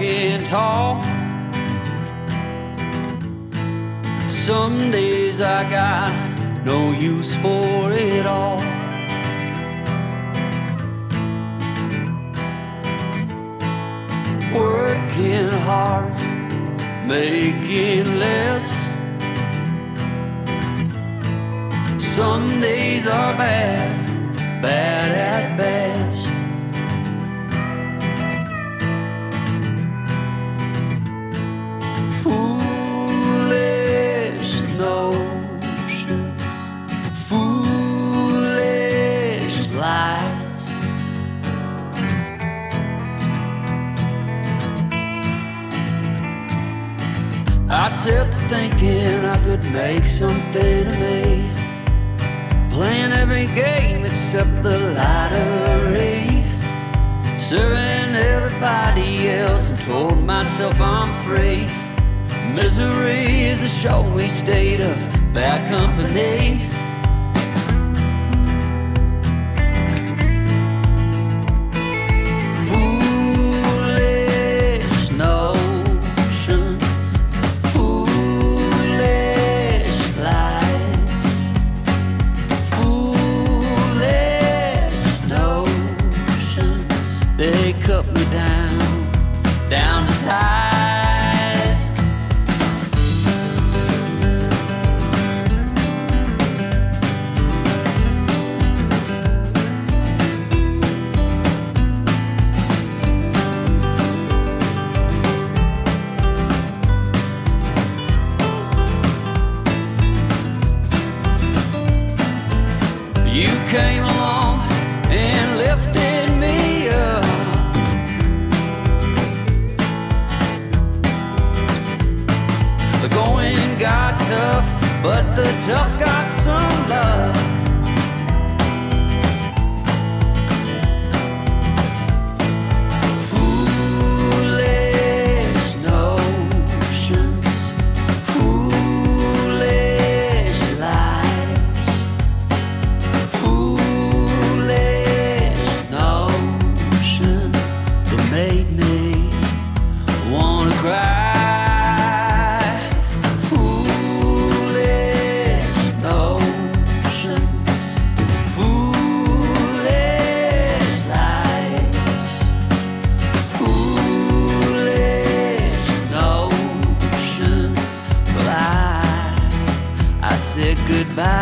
walking tall. Some days I got no use for it all. Working hard, making less. Some days are bad, bad at best. Foolish notions, foolish lies. I set to thinking I could make something of me, playing every game except the lottery, serving everybody else and told myself I'm free. Misery is a showy state of bad company. Foolish notions, foolish lies. Foolish notions, they cut me down to size. You came along and lifted me up. The going got tough, but the tough got some luck. Foolish notions, foolish lies. Foolish notions that made me wanna cry. Foolish notions, foolish lies. Foolish notions, well I said goodbye.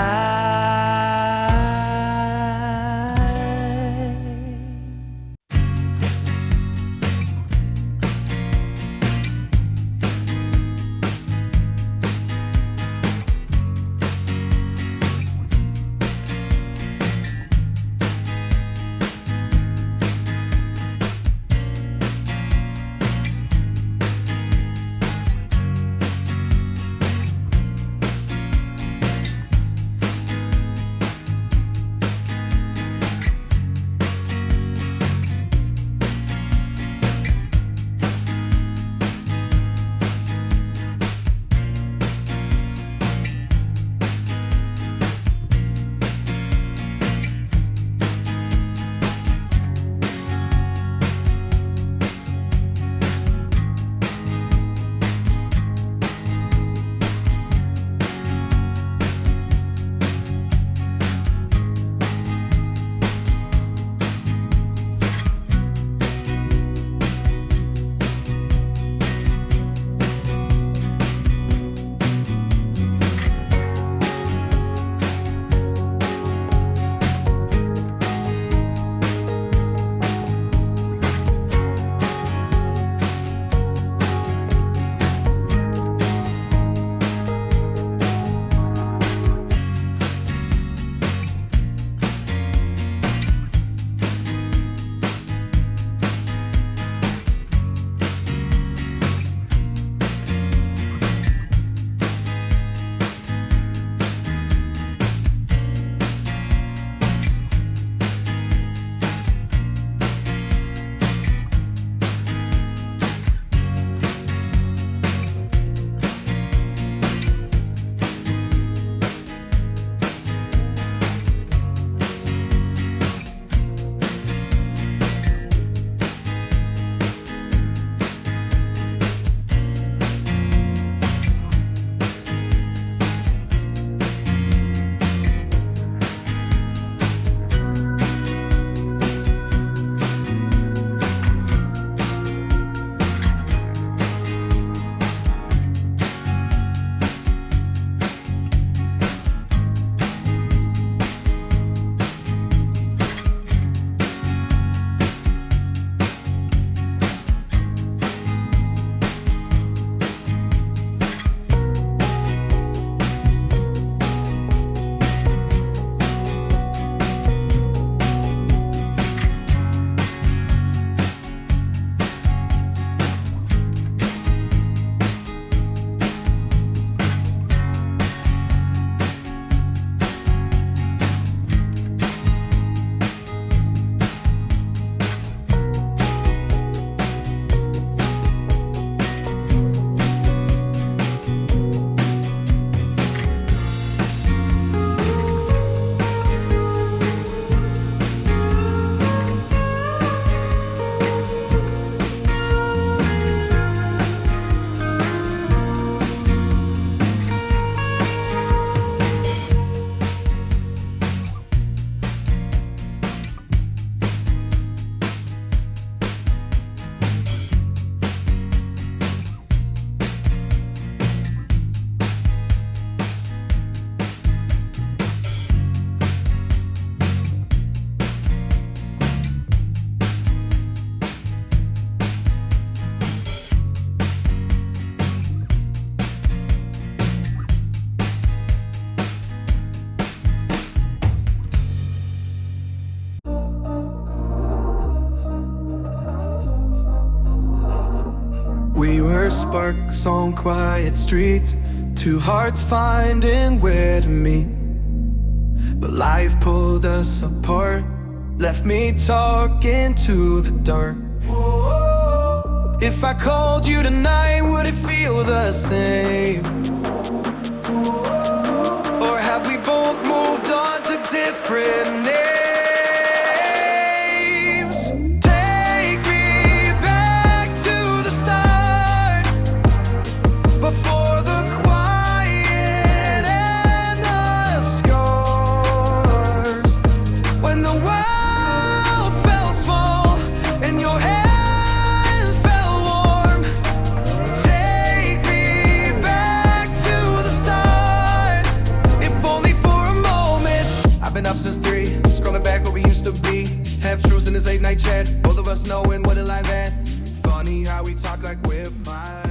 We were sparks on quiet streets, two hearts finding where to meet. But life pulled us apart, left me talking to the dark. If I called you tonight, would it feel the same? Or have we both moved on to different names? Take me back to the start, before the quiet and the scars. When the world felt small and your hands felt warm. Take me back to the start, if only for a moment. I've been up since 3, scrolling back where we used to be. Half truths in this late night chat, both of us knowing what it like that. Funny how we talk like we're fine.